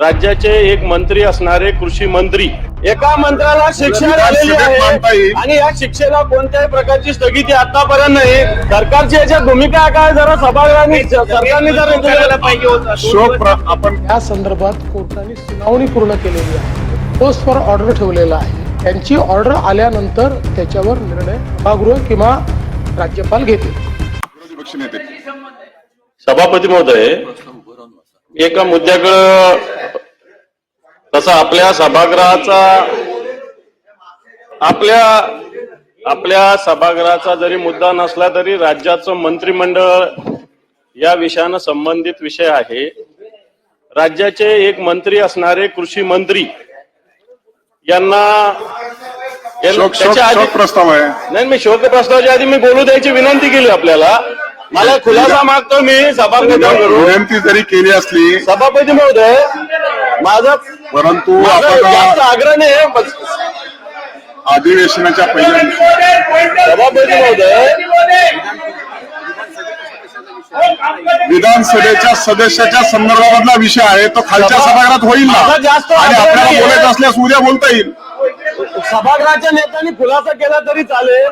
राज्याचे एक मंत्री असणारे कृषी मंत्री एका मंत्र्याला शिक्षा झालेली आहे आणि या शिक्षेला कोणत्याही प्रकारची स्थगिती आतापर्यंत नाही. सरकारची याच्यात भूमिका काय जरा सभागृहाने सरकारने जर करायला पाहिजे होता. आपण या संदर्भात कोर्टाने सुनावणी पूर्ण केलेली आहे. पोस्ट फॉर ऑर्डर ठेवलेला आहे. त्यांची ऑर्डर आल्यानंतर त्याच्यावर निर्णय सभागृह किंवा राज्यपाल घेतील. विरोधी पक्षनेते सभापती महोदय, एका मुद्द्याकडे तसा आपल्या सभागृहाचा आपल्या सभागृहाचा जरी मुद्दा नसला तरी राज्याचं मंत्रिमंडळ या विषयानं संबंधित विषय आहे. राज्याचे एक मंत्री असणारे कृषी मंत्री यांना शोक प्रस्ताव आहे. नाही, मी शोक प्रस्तावाच्या आधी मी बोलू द्यायची विनंती केली आपल्याला. मला खुलासा मागतो मी सभापतीकडून. विनंती जरी केली असली सभापती महोदय, माझा परंतु जास्त आग्रह नाही. अधिवेशनाच्या पहिल्या सभापती महोदय, विधानसभेच्या सदस्याच्या संदर्भामधला विषय आहे तो खालच्या सभागृहात होईल ना, माझा जास्त आणि आग्रह आपल्याला नाहीये. बोलायचं असल्यास उद्या बोलता येईल. सभागृहाच्या नेत्यांनी खुलासा केला तरी चालेल.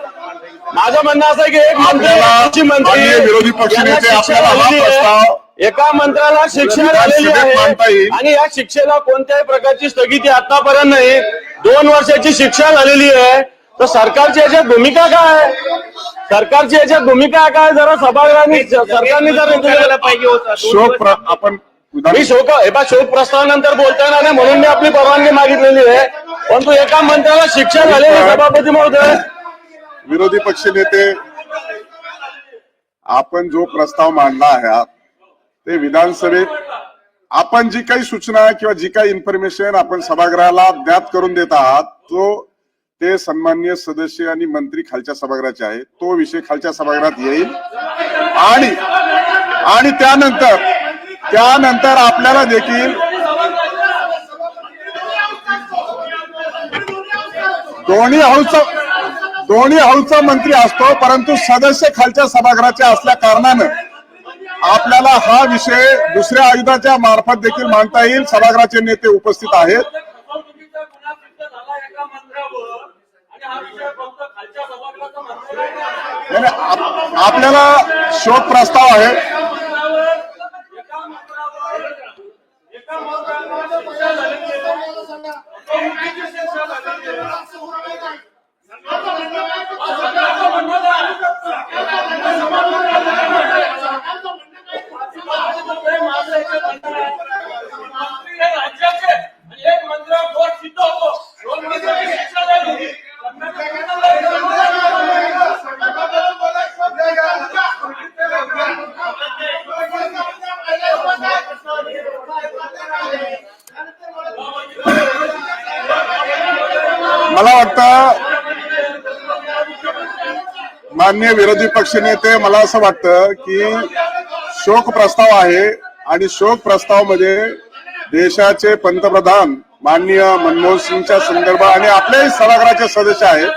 माझं म्हणणं असं आहे की एक आपल्याला कृषी मंत्री माननीय विरोधी पक्षनेते यांना शिक्षा आपल्याला हा झालेली आहे. प्रस्ताव एका मंत्र्याला शिक्षा झालेली विधानसभेत मांडता आहे येईल. आणि या शिक्षेला कोणत्याही प्रकारची स्थगिती आतापर्यंत नाही. 2 वर्षाची शिक्षा झालेली आहे. तर सरकारची याच्यात भूमिका काय? सरकारची याच्यात भूमिका काय जरा सभागृहाने सरकारने जर करायला पाहिजे होता. आपण मी शोक प्रस्तावानंतर बोलता येणार नाही म्हणून मी आपली परवानगी मागितलेली आहे. परंतु एका मंत्र्याला शिक्षा झालेली आहे. सभापती महोदय, विरोधी पक्षनेते आपण जो प्रस्ताव मांडला आहे ते विधानसभेत आपण जी काही सूचना किंवा जी काही इन्फॉर्मेशन आपण सभागृहाला ज्ञात करून देत आहात ते सन्माननीय सदस्य आणि मंत्री खालच्या सभागृहाचे आहे. तो विषय खालच्या सभागृहात येईल आणि त्यानंतर आपल्याला देखील दोन्ही हाऊसचा मंत्री असतो, परंतु सदस्य खालच्या सभागृहाचे असल्या कारणानं आपल्याला हा विषय दुसऱ्या आयुधाच्या मार्फत देखील मांडता येईल. सभागृहाचे नेते उपस्थित आहेत. आपल्याला शोक प्रस्ताव आहे. मला वाटतं माननीय विरोधी पक्षनेते, मला असं वाटतं की शोक प्रस्ताव आहे आणि शोक प्रस्ताव मध्ये देशाचे पंतप्रधान माननीय मनमोहन सिंगच्या संदर्भात आणि आपल्याही सभागृहाचे सदस्य आहेत.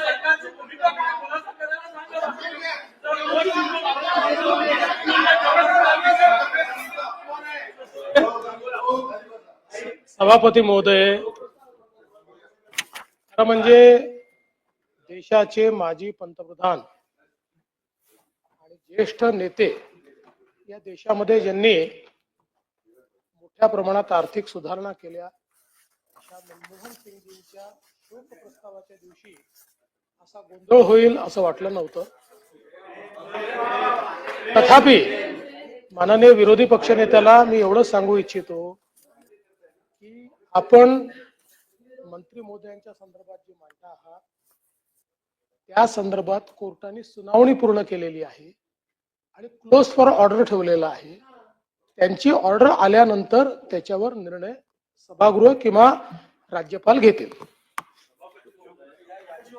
सभापती महोदय, खरं म्हणजे देशाचे माजी पंतप्रधान आणि ज्येष्ठ नेते या देशामध्ये ज्यांनी मोठ्या प्रमाणात आर्थिक सुधारणा केल्या अशा मनमोहन सिंगजींच्या शोक प्रस्तावाच्या दिवशी असा गोंधळ होईल असं वाटलं नव्हतं. तथापि माननीय विरोधी पक्षनेत्याला मी एवढं सांगू इच्छितो की आपण मंत्री महोदयांच्या संदर्भात जे मांडता आहात त्या संदर्भात कोर्टाने सुनावणी पूर्ण केलेली आहे आणि क्लोज फॉर ऑर्डर ठेवलेला आहे. त्यांची ऑर्डर आल्यानंतर त्याच्यावर निर्णय सभागृह किंवा राज्यपाल घेतील.